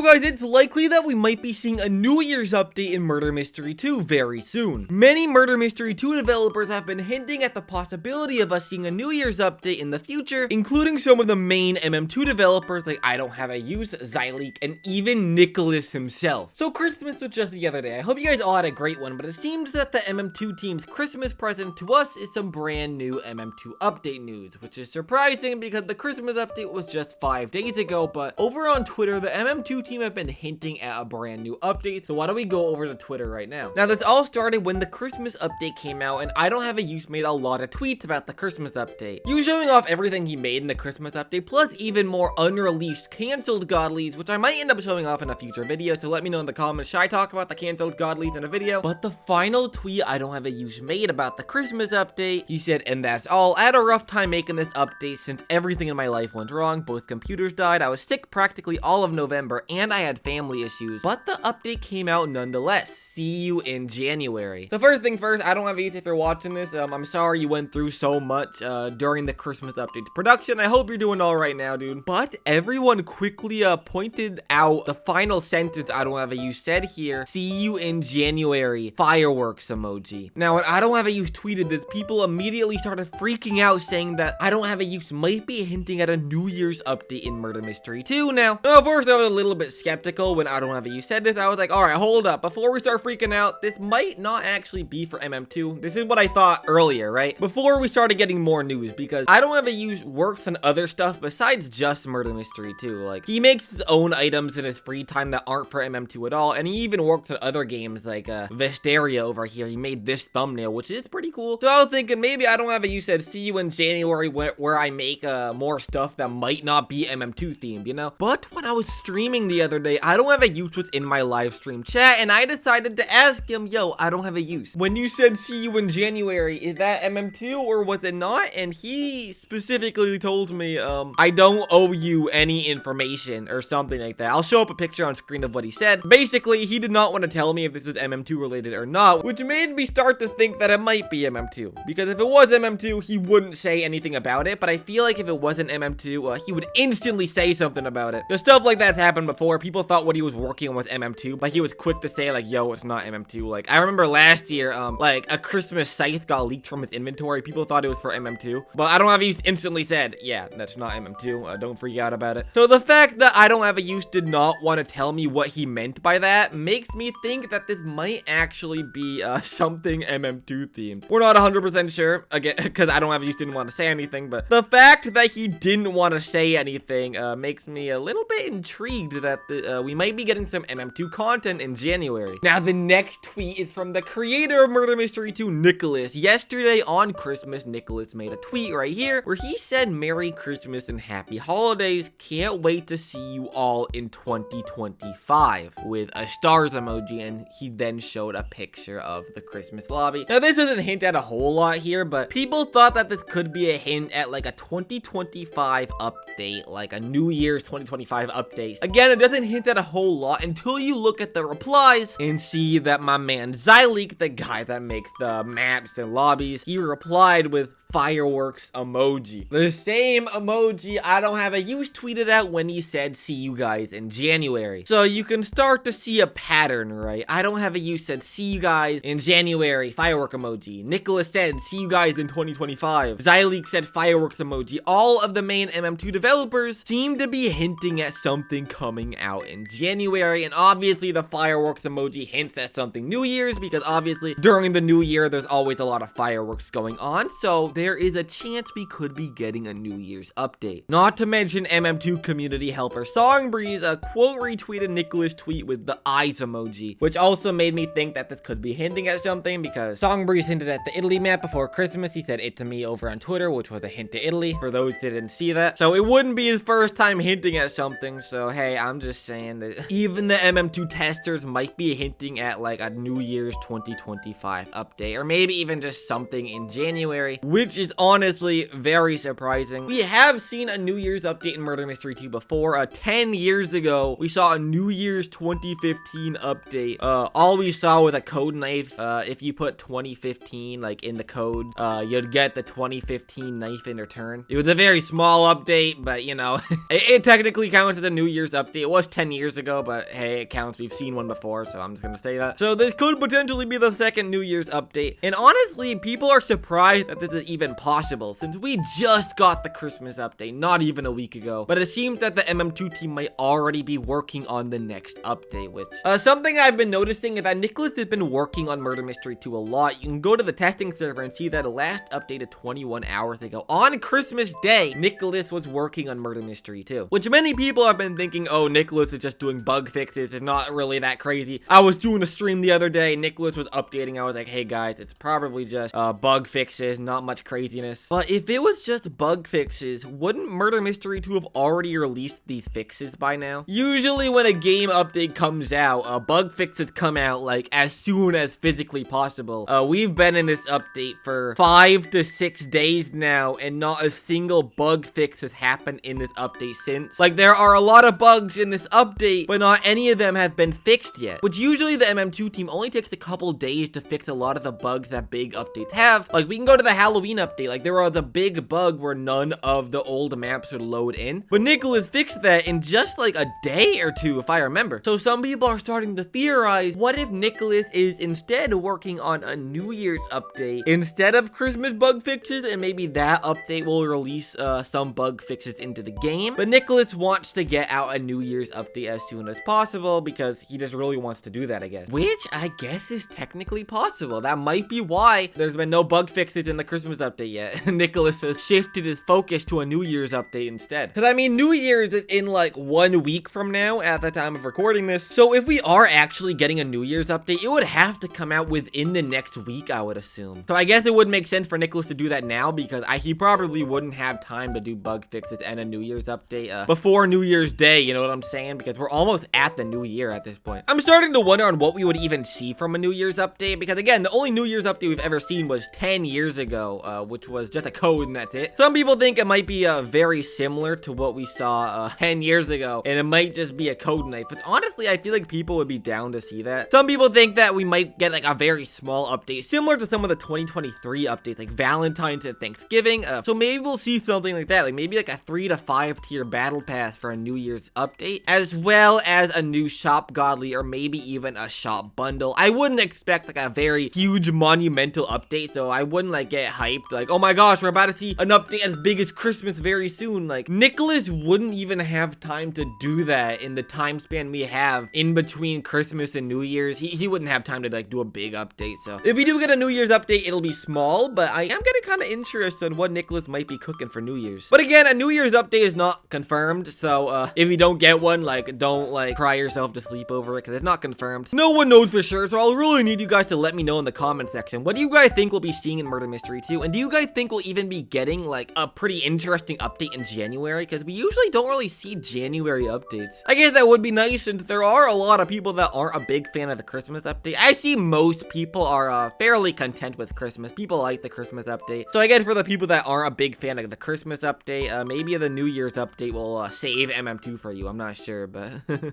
guys, it's likely that we might be seeing a New Year's update in Murder Mystery 2 very soon. Many Murder Mystery 2 developers have been hinting at the possibility of us seeing a New Year's update in the future, including some of the main MM2 developers like I Don't Have a Use, Zyleek, and even Nikilis himself. So Christmas was just the other day. I hope you guys all had a great one, but it seems that the MM2 team's Christmas present to us is some brand new MM2 update news, which is surprising because the Christmas update was just 5 days ago, but over on Twitter, the MM2 team have been hinting at a brand new update, so why don't we go over to Twitter right now. Now, this all started when the Christmas update came out, and I Don't Have a Use made a lot of tweets about the Christmas update. He was showing off everything he made in the Christmas update, plus even more unreleased canceled godlies, which I might end up showing off in a future video, so let me know in the comments, should I talk about the canceled godlies in a video? But the final tweet I Don't Have a Use made about the Christmas update, he said, "And that's all. I had a rough time making this update since everything in my life went wrong. Both computers died, I was sick practically all of November, and I had family issues, but the update came out nonetheless. See you in January." So first thing first, I Don't Have a Use, if you're watching this, I'm sorry you went through so much during the Christmas update production. I hope you're doing all right now, dude. But everyone quickly pointed out the final sentence I Don't Have a Use said here, "See you in January, fireworks emoji." Now, when I Don't Have a Use tweeted this, people immediately started freaking out, saying that I Don't Have a Use might be hinting at a New Year's update in Murder Mystery 2. Now, of course, I was a little bit skeptical when I Don't Have a Use said this. I was like, all right, hold up. Before we start freaking out, this might not actually be for MM2. This is what I thought earlier, right? Before we started getting more news, because I Don't Have a Use works on other stuff besides just Murder Mystery 2. Like, he makes his own items in his free time that aren't for MM2 at all, and he even works on other games like Vesteria over here. He made this thumbnail, which is pretty cool. So I was thinking maybe I Don't Have a Use said, "See you in January," where I make more stuff that might not be MM2 themed, you know? But when I was streaming the other day, I Don't Have a Use was in my live stream chat, and I decided to ask him, "Yo, I don't have a use. When you said see you in January, is that MM2 or was it not?" And he specifically told me, "I don't owe you any information," or something like that. I'll show up a picture on screen of what he said. Basically, he did not want to tell me if this is MM2 related or not, which made me start to think that it might be MM2. Because if it was MM2, he wouldn't say anything about it, but I feel like if it wasn't MM2, he would instantly say something about it. The stuff like that's happened before. People thought what he was working on was MM2, but he was quick to say like, "Yo, it's not MM2." Like, I remember last year, like a Christmas scythe got leaked from his inventory. People thought it was for MM2, but I Don't Have a Use instantly said, "Yeah, that's not MM2. Don't freak out about it." So the fact that I Don't Have a Use did not want to tell me what he meant by that makes me think that this might actually be something MM2 themed. We're not 100% sure, again, because I Don't Have a Use didn't want to say anything, but the fact that he didn't want to say anything makes me a little bit intrigued that we might be getting some MM2 content in January. Now, the next tweet is from the creator of Murder Mystery 2, Nikilis. Yesterday on Christmas, Nikilis made a tweet right here where he said, "Merry Christmas and Happy Holidays. Can't wait to see you all in 2025 with a stars emoji," and he then showed a picture of the Christmas lobby. Now, this doesn't hint at a whole lot here, but people thought that this could be a hint at like a 2025 update, like a New Year's 2025 update. Again, it doesn't hint at a whole lot until you look at the replies and see that my man Zyleek, the guy that makes the maps and lobbies, he replied with fireworks emoji. The same emoji I Don't Have a Use tweeted out when he said, "See you guys in January." So you can start to see a pattern, right? I Don't Have a Use said, "See you guys in January," firework emoji. Nikilis said, "See you guys in 2025. Zyleek said fireworks emoji. All of the main MM2 developers seem to be hinting at something coming out in January, and obviously the fireworks emoji hints at something New Year's, because obviously during the New Year there's always a lot of fireworks going on, so there is a chance we could be getting a New Year's update. Not to mention MM2 community helper Songbreeze quote retweeted Nikilis' tweet with the eyes emoji, which also made me think that this could be hinting at something, because Songbreeze hinted at the Italy map before Christmas. He said it to me over on Twitter, which was a hint to Italy, for those that didn't see that. So it wouldn't be his first time hinting at something, so hey, I'm just saying that even the MM2 testers might be hinting at like a New Year's 2025 update, or maybe even just something in January, which which is honestly very surprising. We have seen a New Year's update in Murder Mystery 2 before. 10 years ago, we saw a New Year's 2015 update. All we saw was a code knife. If you put 2015 like in the code, you'd get the 2015 knife in return. It was a very small update, but you know, it technically counts as a New Year's update. It was 10 years ago, but hey, it counts. We've seen one before, so I'm just gonna say that. So this could potentially be the second New Year's update. And honestly, people are surprised that this is even possible, since we just got the Christmas update not even a week ago. But it seems that the MM2 team might already be working on the next update, which something I've been noticing is that Nikilis has been working on Murder Mystery 2 a lot. You can go to the testing server and see that it last updated 21 hours ago. On Christmas Day, Nikilis was working on Murder Mystery 2, which many people have been thinking, oh, Nikilis is just doing bug fixes. It's not really that crazy. I was doing a stream the other day. Nikilis was updating. I was like, hey guys, it's probably just bug fixes, not much craziness. But if it was just bug fixes, wouldn't Murder Mystery 2 have already released these fixes by now? Usually when a game update comes out, bug fixes come out like as soon as physically possible. We've been in this update for 5 to 6 days now, and not a single bug fix has happened in this update since. Like, there are a lot of bugs in this update, but not any of them have been fixed yet, which usually the MM2 team only takes a couple days to fix a lot of the bugs that big updates have. Like, we can go to the Halloween update. Like, there was a big bug where none of the old maps would load in, but Nikilis fixed that in just like a day or two, if I remember. So some people are starting to theorize, what if Nikilis is instead working on a New Year's update instead of Christmas bug fixes, and maybe that update will release some bug fixes into the game. But Nikilis wants to get out a New Year's update as soon as possible because he just really wants to do that, I guess. Which I guess is technically possible. That might be why there's been no bug fixes in the Christmas update yet. Nikilis has shifted his focus to a New Year's update instead. Because I mean, New Year's is in like 1 week from now at the time of recording this. So if we are actually getting a New Year's update, it would have to come out within the next week, I would assume. So I guess it would make sense for Nikilis to do that now, because he probably wouldn't have time to do bug fixes and a New Year's update before New Year's Day, you know what I'm saying? Because we're almost at the new year at this point. I'm starting to wonder on what we would even see from a New Year's update, because again, the only New Year's update we've ever seen was 10 years ago, which was just a code and that's it. Some people think it might be very similar to what we saw 10 years ago, and it might just be a code knife, but honestly, I feel like people would be down to see that. Some people think that we might get like a very small update, similar to some of the 2023 updates, like Valentine's and Thanksgiving. So maybe we'll see something like that, like maybe like a 3 to 5 tier battle pass for a New Year's update, as well as a new shop godly, or maybe even a shop bundle. I wouldn't expect like a very huge monumental update, so I wouldn't like get hyped like, oh my gosh, we're about to see an update as big as Christmas very soon. Like, Nikilis wouldn't even have time to do that in the time span we have in between Christmas and New Year's. He wouldn't have time to like do a big update. So if we do get a New Year's update, it'll be small, but I am getting kind of interested in what Nikilis might be cooking for New Year's. But again, a New Year's update is not confirmed, so if you don't get one, like, don't like cry yourself to sleep over it, because it's not confirmed. No one knows for sure, so I'll really need you guys to let me know in the comment section. What do you guys think we'll be seeing in Murder Mystery 2? And do you guys think we'll even be getting like a pretty interesting update in January? Because we usually don't really see January updates. I guess that would be nice, since there are a lot of people that aren't a big fan of the Christmas update. I see most people are fairly content with Christmas. People like the Christmas update. So I guess for the people that aren't a big fan of the Christmas update, maybe the New Year's update will save MM2 for you. I'm not sure, but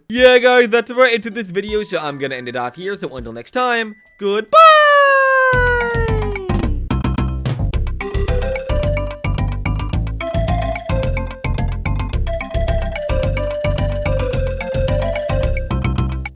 yeah, guys, that's right into this video, so I'm gonna end it off here. So until next time, goodbye.